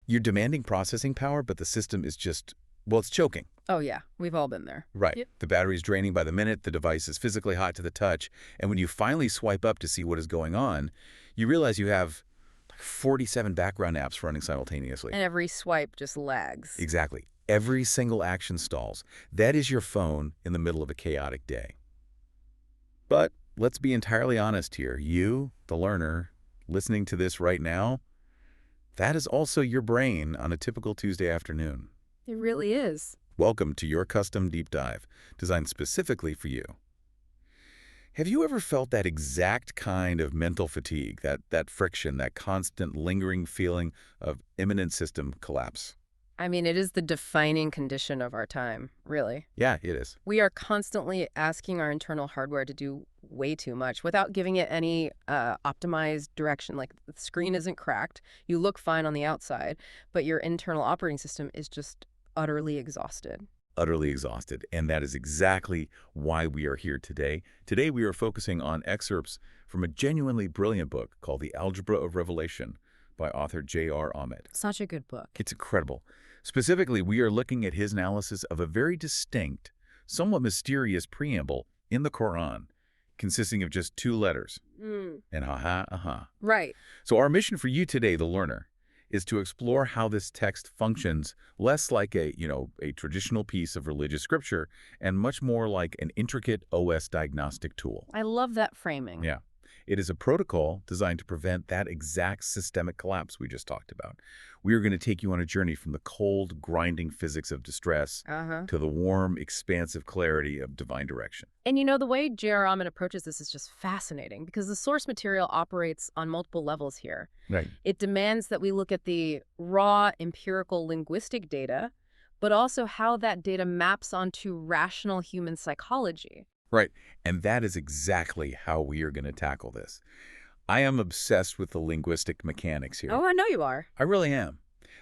You're demanding processing power, but the system is just, well, it's choking. Oh, yeah. We've all been there. Right. Yep. The battery's draining by the minute, the device is physically hot to the touch, and when you finally swipe up to see what is going on, you realize you have 47 background apps running simultaneously. And every swipe just lags. Exactly. Every single action stalls. That is your phone in the middle of a chaotic day. But let's be entirely honest here. You, the learner, listening to this right now, that is also your brain on a typical Tuesday afternoon. It really is. Welcome to your custom deep dive, designed specifically for you. Have you ever felt that exact kind of mental fatigue, that friction, that constant lingering feeling of imminent system collapse? I mean, it is the defining condition of our time, really. Yeah, it is. We are constantly asking our internal hardware to do way too much without giving it any optimized direction. Like, the screen isn't cracked, you look fine on the outside, but your internal operating system is just utterly exhausted. Utterly exhausted. And that is exactly why we are here today. Today we are focusing on excerpts from a genuinely brilliant book called The Algebra of Revelation by author J.R. Ahmed. Such a good book. It's incredible. Specifically, we are looking at his analysis of a very distinct, somewhat mysterious preamble in the Quran, consisting of just 2 letters. And ha-ha, aha. Right. So our mission for you today, the learner, is to explore how this text functions less like a traditional piece of religious scripture and much more like an intricate OS diagnostic tool. I love that framing. Yeah. It is a protocol designed to prevent that exact systemic collapse we just talked about. We are going to take you on a journey from the cold, grinding physics of distress to the warm, expansive clarity of divine direction. And you know, the way J.R. Ahmed approaches this is just fascinating because the source material operates on multiple levels here. Right. It demands that we look at the raw empirical linguistic data, but also how that data maps onto rational human psychology. Right. And that is exactly how we are going to tackle this. I am obsessed with the linguistic mechanics here. Oh, I know you are. I really am.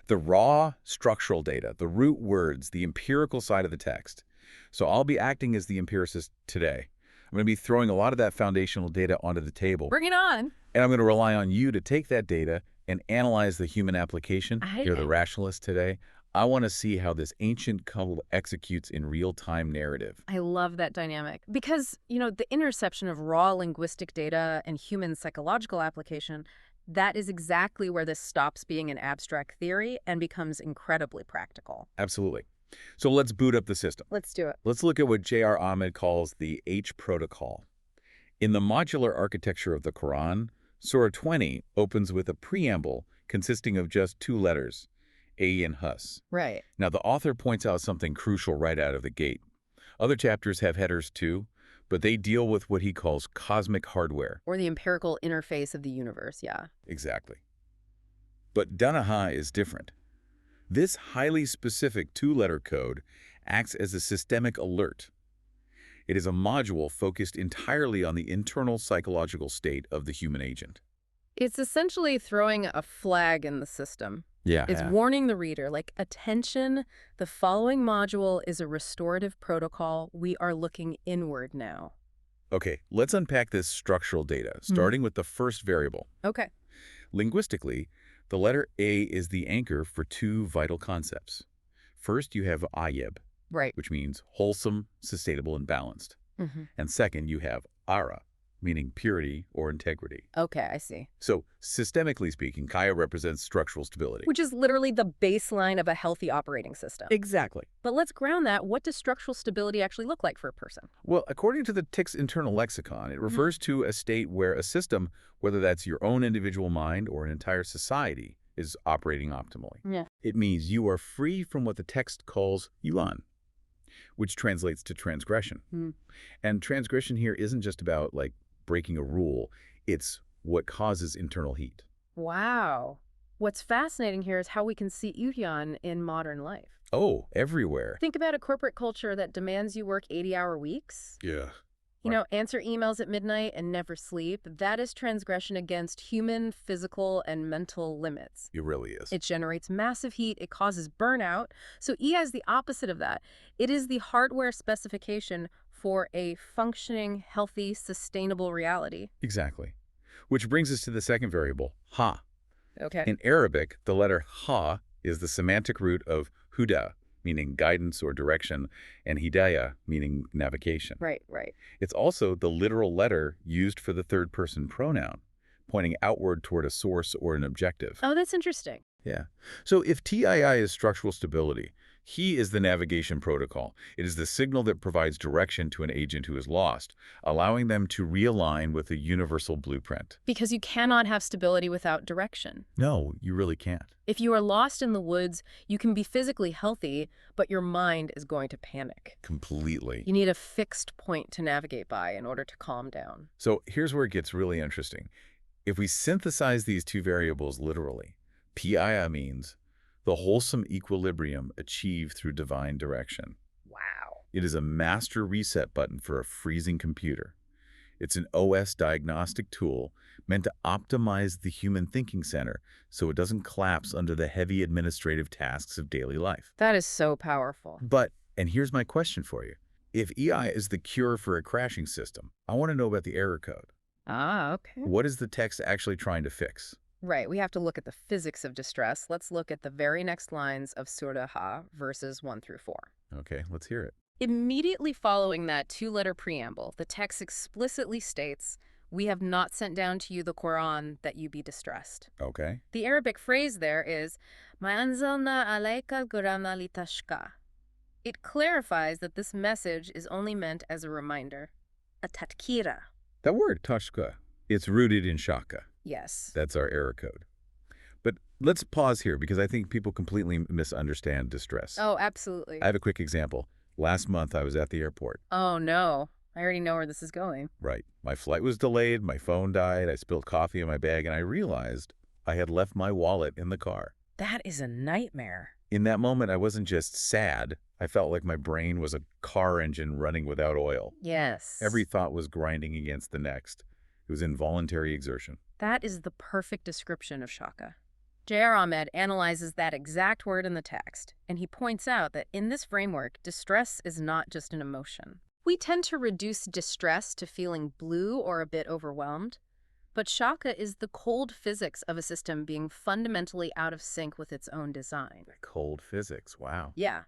The raw structural data, the root words, the empirical side of the text. So I'll be acting as the empiricist today. I'm going to be throwing a lot of that foundational data onto the table. Bring it on. And I'm going to rely on you to take that data and analyze the human application. You're the Okay. rationalist today. I want to see how this ancient code executes in real-time narrative. I love that dynamic because, you know, the intersection of raw linguistic data and human psychological application, that is exactly where this stops being an abstract theory and becomes incredibly practical. Absolutely. So let's boot up the system. Let's do it. Let's look at what J.R. Ahmed calls the H protocol. In the modular architecture of the Quran, Surah 20 opens with a preamble consisting of just 2 letters, A and Hus. Right. Now, the author points out something crucial right out of the gate. Other chapters have headers too, but they deal with what he calls cosmic hardware. Or the empirical interface of the universe, yeah. Exactly. But Danaha is different. This highly specific 2-letter code acts as a systemic alert. It is a module focused entirely on the internal psychological state of the human agent. It's essentially throwing a flag in the system. Yeah. It's warning the reader, like, attention, the following module is a restorative protocol. We are looking inward now. Okay, let's unpack this structural data, starting with the first variable. Okay. Linguistically, the letter A is the anchor for 2 vital concepts. First, you have ayeb, Right. which means wholesome, sustainable, and balanced. And second, you have ara, meaning purity or integrity. Okay, I see. So, systemically speaking, Kaya represents structural stability. Which is literally the baseline of a healthy operating system. Exactly. But let's ground that. What does structural stability actually look like for a person? Well, according to the TIC's internal lexicon, it refers to a state where a system, whether that's your own individual mind or an entire society, is operating optimally. Yeah. It means you are free from what the text calls yulan, which translates to transgression. And transgression here isn't just about, like, breaking a rule. It's what causes internal heat. Wow. What's fascinating here is how we can see Yuyan in modern life. Oh, everywhere. Think about a corporate culture that demands you work 80-hour weeks. Yeah. You know, answer emails at midnight and never sleep. That is transgression against human, physical, and mental limits. It really is. It generates massive heat. It causes burnout. So EI is the opposite of that. It is the hardware specification for a functioning, healthy, sustainable reality. Exactly. Which brings us to the second variable, ha. Okay. In Arabic, the letter ha is the semantic root of huda, meaning guidance or direction, and hidayah, meaning navigation. Right, right. It's also the literal letter used for the third-person pronoun, pointing outward toward a source or an objective. Oh, that's interesting. Yeah. So if TII is structural stability, he is the navigation protocol. It is the signal that provides direction to an agent who is lost, allowing them to realign with a universal blueprint. Because you cannot have stability without direction. No, you really can't. If you are lost in the woods, you can be physically healthy, but your mind is going to panic. Completely. You need a fixed point to navigate by in order to calm down. So here's where it gets really interesting. If we synthesize these two variables literally, PII means the wholesome equilibrium achieved through divine direction. Wow. It is a master reset button for a freezing computer. It's an OS diagnostic tool meant to optimize the human thinking center so it doesn't collapse under the heavy administrative tasks of daily life. That is so powerful. But, and here's my question for you, if EI is the cure for a crashing system, I want to know about the error code. Ah, okay. What is the text actually trying to fix? Right, we have to look at the physics of distress. Let's look at the very next lines of Surah Ha, verses 1 through 4. Okay, let's hear it. Immediately following that two-letter preamble, the text explicitly states, "We have not sent down to you the Quran that you be distressed." Okay. The Arabic phrase there is, "Ma anzalna alayka al-Qur'ana litashqa." It clarifies that this message is only meant as a reminder, a tatkira. That word, tashka, it's rooted in shaka. Yes. That's our error code. But let's pause here because I think people completely misunderstand distress. Oh, absolutely. I have a quick example. Last month, I was at the airport. Oh, no. I already know where this is going. Right. My flight was delayed, my phone died, I spilled coffee in my bag, and I realized I had left my wallet in the car. That is a nightmare. In that moment, I wasn't just sad. I felt like my brain was a car engine running without oil. Yes. Every thought was grinding against the next. It was involuntary exertion. That is the perfect description of shaka. J.R. Ahmed analyzes that exact word in the text, and he points out that in this framework, distress is not just an emotion. We tend to reduce distress to feeling blue or a bit overwhelmed, but shaka is the cold physics of a system being fundamentally out of sync with its own design. Cold physics, wow. Yeah.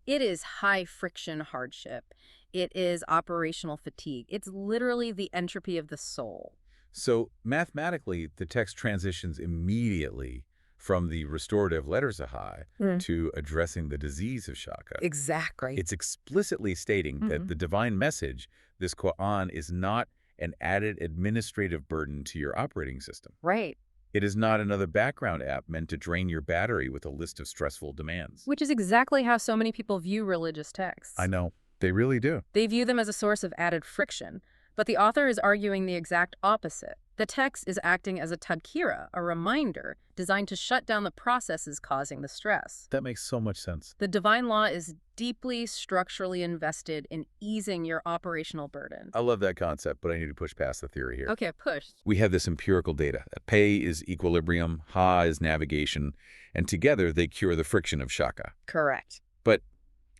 It is high-friction hardship. It is operational fatigue. It's literally the entropy of the soul. So mathematically, the text transitions immediately from the restorative letters of High to addressing the disease of Shaka. Exactly. It's explicitly stating that the divine message, this Quran, is not an added administrative burden to your operating system. Right. It is not another background app meant to drain your battery with a list of stressful demands. Which is exactly how so many people view religious texts. I know. They really do. They view them as a source of added friction, but the author is arguing the exact opposite. The text is acting as a tadkira, a reminder, designed to shut down the processes causing the stress. That makes so much sense. The divine law is deeply structurally invested in easing your operational burden. I love that concept, but I need to push past the theory here. Okay, push. We have this empirical data. Pei is equilibrium, Ha is navigation, and together they cure the friction of Shaka. Correct. But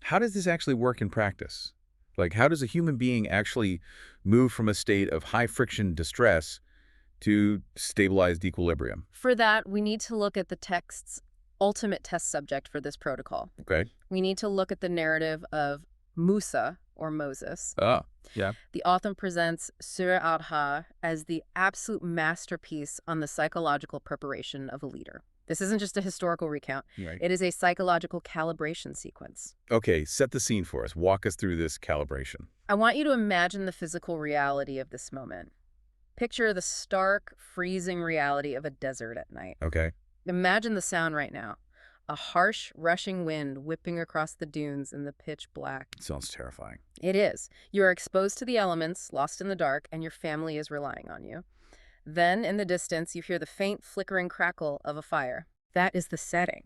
how does this actually work in practice? Like, how does a human being actually move from a state of high-friction distress to stabilized equilibrium? For that, we need to look at the text's ultimate test subject for this protocol. Okay. We need to look at the narrative of Musa, or Moses. Ah, yeah. The author presents Surah Al-Ha as the absolute masterpiece on the psychological preparation of a leader. This isn't just a historical recount. Right. It is a psychological calibration sequence. Okay, set the scene for us. Walk us through this calibration. I want you to imagine the physical reality of this moment. Picture the stark, freezing reality of a desert at night. Okay. Imagine the sound right now. A harsh, rushing wind whipping across the dunes in the pitch black. Sounds terrifying. It is. You are exposed to the elements, lost in the dark, and your family is relying on you. Then, in the distance, you hear the faint, flickering crackle of a fire. That is the setting.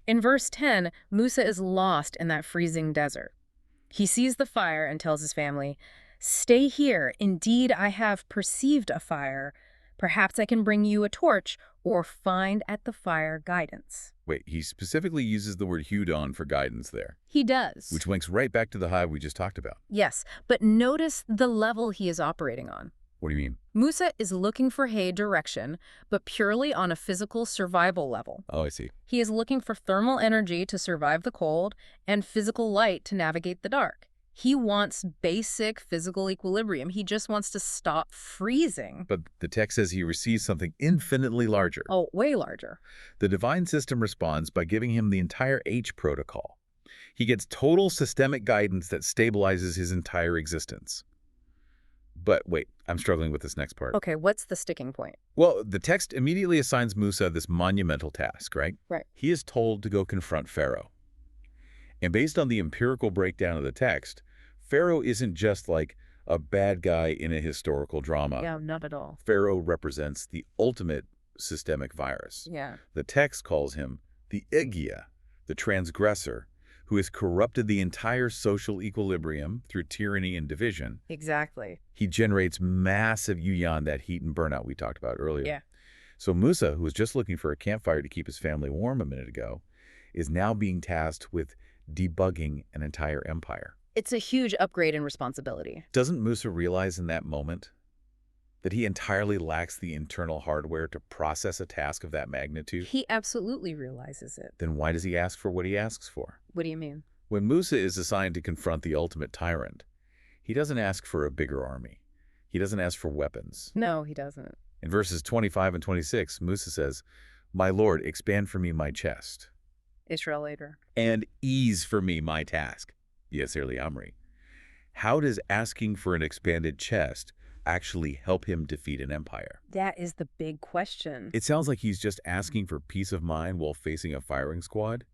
In verse 10, Musa is lost in that freezing desert. He sees the fire and tells his family, "Stay here. Indeed, I have perceived a fire. Perhaps I can bring you a torch or find at the fire guidance." Wait, he specifically uses the word hudon for guidance there, He does. which links right back to the hive we just talked about. Yes, but notice the level he is operating on. What do you mean? Musa is looking for hay direction, but purely on a physical survival level. Oh, I see. He is looking for thermal energy to survive the cold and physical light to navigate the dark. He wants basic physical equilibrium. He just wants to stop freezing. But the text says he receives something infinitely larger. Oh, way larger. The divine system responds by giving him the entire H protocol. He gets total systemic guidance that stabilizes his entire existence. But wait, I'm struggling with this next part. Okay, what's the sticking point? Well, the text immediately assigns Musa this monumental task, right? Right. He is told to go confront Pharaoh. And based on the empirical breakdown of the text, Pharaoh isn't just like a bad guy in a historical drama. Yeah, not at all. Pharaoh represents the ultimate systemic virus. Yeah. The text calls him the Igia, the transgressor, who has corrupted the entire social equilibrium through tyranny and division. Exactly. He generates massive yuyan, that heat and burnout we talked about earlier. Yeah. So Musa, who was just looking for a campfire to keep his family warm a minute ago, is now being tasked with debugging an entire empire. It's a huge upgrade in responsibility. Doesn't Musa realize in that moment that he entirely lacks the internal hardware to process a task of that magnitude? He absolutely realizes it. Then why does he ask for what he asks for? What do you mean? When Musa is assigned to confront the ultimate tyrant, he doesn't ask for a bigger army. He doesn't ask for weapons. No, he doesn't. In verses 25 and 26, Musa says, "My Lord, expand for me my chest, Israel later. and ease for me my task." Yes, Early Amri. How does asking for an expanded chest actually help him defeat an empire? That is the big question. It sounds like he's just asking for peace of mind while facing a firing squad.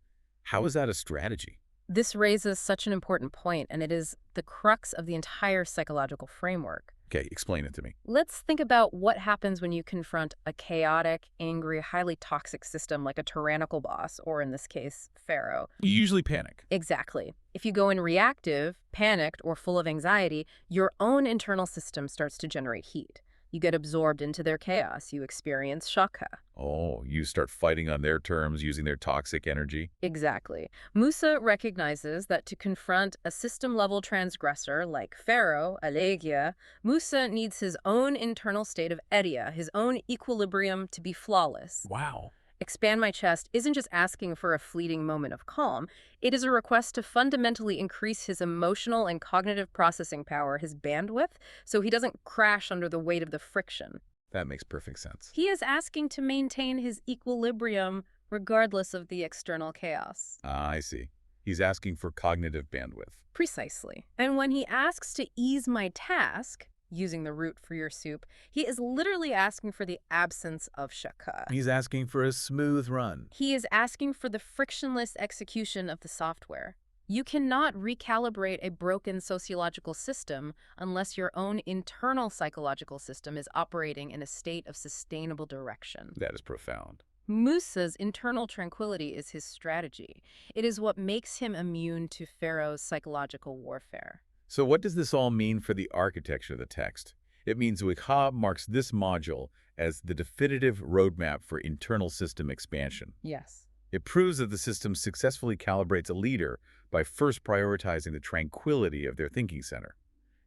How is that a strategy? This raises such an important point, and it is the crux of the entire psychological framework. Okay, explain it to me. Let's think about what happens when you confront a chaotic, angry, highly toxic system like a tyrannical boss, or in this case, Pharaoh. You usually panic. Exactly. If you go in reactive, panicked, or full of anxiety, your own internal system starts to generate heat. You get absorbed into their chaos. You experience shaka. Oh, you start fighting on their terms, using their toxic energy. Exactly. Musa recognizes that to confront a system-level transgressor like Pharaoh, Alegia, Musa needs his own internal state of edia, his own equilibrium to be flawless. Wow. Expand my chest isn't just asking for a fleeting moment of calm. It is a request to fundamentally increase his emotional and cognitive processing power, his bandwidth, so he doesn't crash under the weight of the friction. That makes perfect sense. He is asking to maintain his equilibrium regardless of the external chaos. I see. He's asking for cognitive bandwidth. Precisely. And when he asks to ease my task, using the root for your soup, he is literally asking for the absence of shaka. He's asking for a smooth run. He is asking for the frictionless execution of the software. You cannot recalibrate a broken sociological system unless your own internal psychological system is operating in a state of sustainable direction. That is profound. Musa's internal tranquility is his strategy. It is what makes him immune to Pharaoh's psychological warfare. So what does this all mean for the architecture of the text? It means Wikha marks this module as the definitive roadmap for internal system expansion. Yes. It proves that the system successfully calibrates a leader by first prioritizing the tranquility of their thinking center.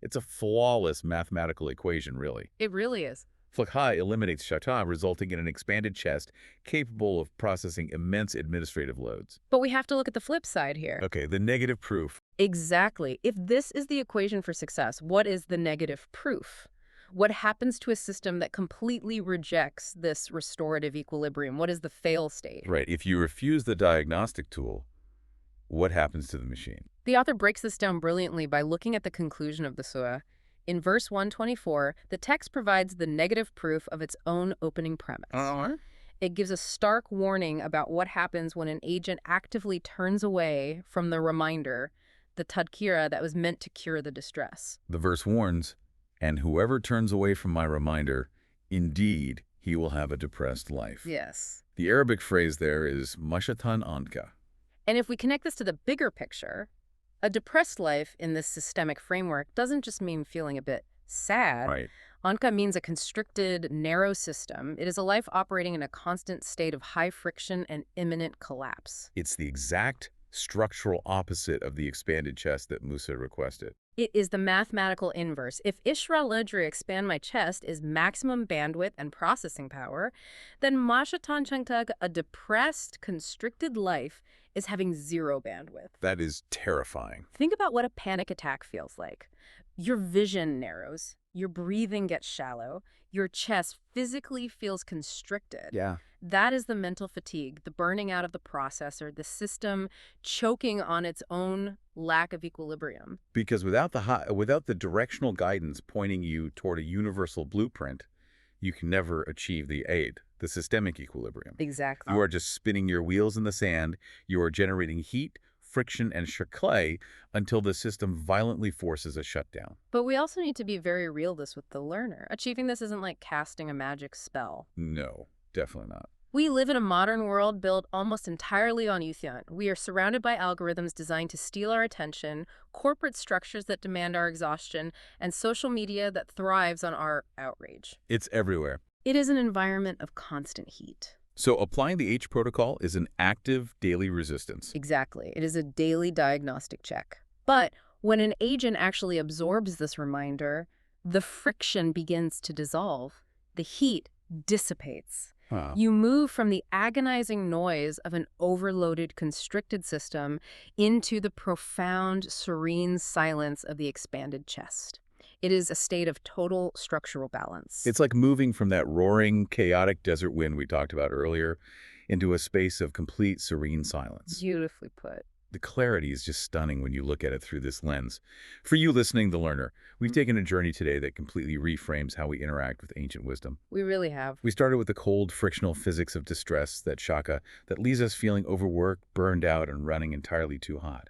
It's a flawless mathematical equation, really. It really is. Wikha eliminates shaitan, resulting in an expanded chest capable of processing immense administrative loads. But we have to look at the flip side here. Okay, the negative proof. Exactly. If this is the equation for success, what is the negative proof? What happens to a system that completely rejects this restorative equilibrium? What is the fail state? Right, if you refuse the diagnostic tool, what happens to the machine? The author breaks this down brilliantly by looking at the conclusion of the surah. In verse 124, the text provides the negative proof of its own opening premise. It gives a stark warning about what happens when an agent actively turns away from the reminder, the tadkira that was meant to cure the distress. The verse warns, "And whoever turns away from my reminder, indeed, he will have a depressed life." Yes. The Arabic phrase there is mashatan anka. And if we connect this to the bigger picture, a depressed life in this systemic framework doesn't just mean feeling a bit sad. Right. Anka means a constricted, narrow system. It is a life operating in a constant state of high friction and imminent collapse. It's the exact structural opposite of the expanded chest that Musa requested. It is the mathematical inverse. If Ishra Ledri expand my chest is maximum bandwidth and processing power, then Masha Tanchangtag, a depressed, constricted life, is having zero bandwidth. That is terrifying. Think about what a panic attack feels like. Your vision narrows, your breathing gets shallow, your chest physically feels constricted. Yeah. That is the mental fatigue, the burning out of the processor, the system choking on its own lack of equilibrium. Because without the directional guidance pointing you toward a universal blueprint, you can never achieve the systemic equilibrium. Exactly. You are just spinning your wheels in the sand. You are generating heat, friction, and clay until the system violently forces a shutdown. But we also need to be very realist with the learner. Achieving this isn't like casting a magic spell. No, definitely not. We live in a modern world built almost entirely on Yuthyan. We are surrounded by algorithms designed to steal our attention, corporate structures that demand our exhaustion, and social media that thrives on our outrage. It's everywhere. It is an environment of constant heat. So applying the H protocol is an active daily resistance. Exactly. It is a daily diagnostic check. But when an agent actually absorbs this reminder, the friction begins to dissolve. The heat dissipates. Huh. You move from the agonizing noise of an overloaded, constricted system into the profound, serene silence of the expanded chest. It is a state of total structural balance. It's like moving from that roaring, chaotic desert wind we talked about earlier into a space of complete serene silence. Beautifully put. The clarity is just stunning when you look at it through this lens. For you listening, the learner, we've taken a journey today that completely reframes how we interact with ancient wisdom. We really have. We started with the cold, frictional physics of distress, that shaka, that leaves us feeling overworked, burned out, and running entirely too hot.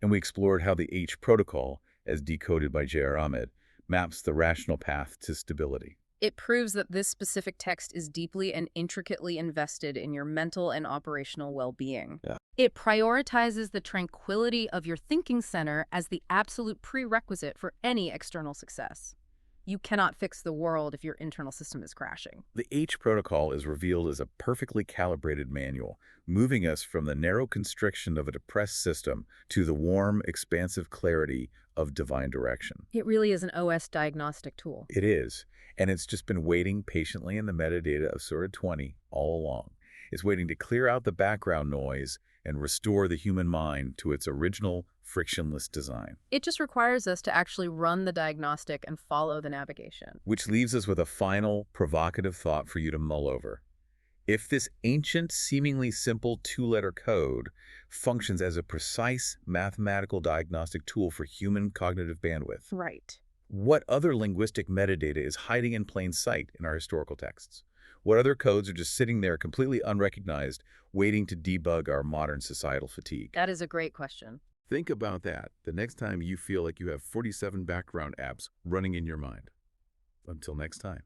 And we explored how the H protocol, as decoded by J.R. Ahmed, maps the rational path to stability. It proves that this specific text is deeply and intricately invested in your mental and operational well-being. Yeah. It prioritizes the tranquility of your thinking center as the absolute prerequisite for any external success. You cannot fix the world if your internal system is crashing. The H protocol is revealed as a perfectly calibrated manual, moving us from the narrow constriction of a depressed system to the warm, expansive clarity of divine direction. It really is an OS diagnostic tool. It is, and it's just been waiting patiently in the metadata of Surah 20 all along. It's waiting to clear out the background noise and restore the human mind to its original, frictionless design. It just requires us to actually run the diagnostic and follow the navigation. Which leaves us with a final, provocative thought for you to mull over. If this ancient, seemingly simple two-letter code functions as a precise mathematical diagnostic tool for human cognitive bandwidth, Right. what other linguistic metadata is hiding in plain sight in our historical texts? What other codes are just sitting there completely unrecognized, waiting to debug our modern societal fatigue? That is a great question. Think about that the next time you feel like you have 47 background apps running in your mind. Until next time.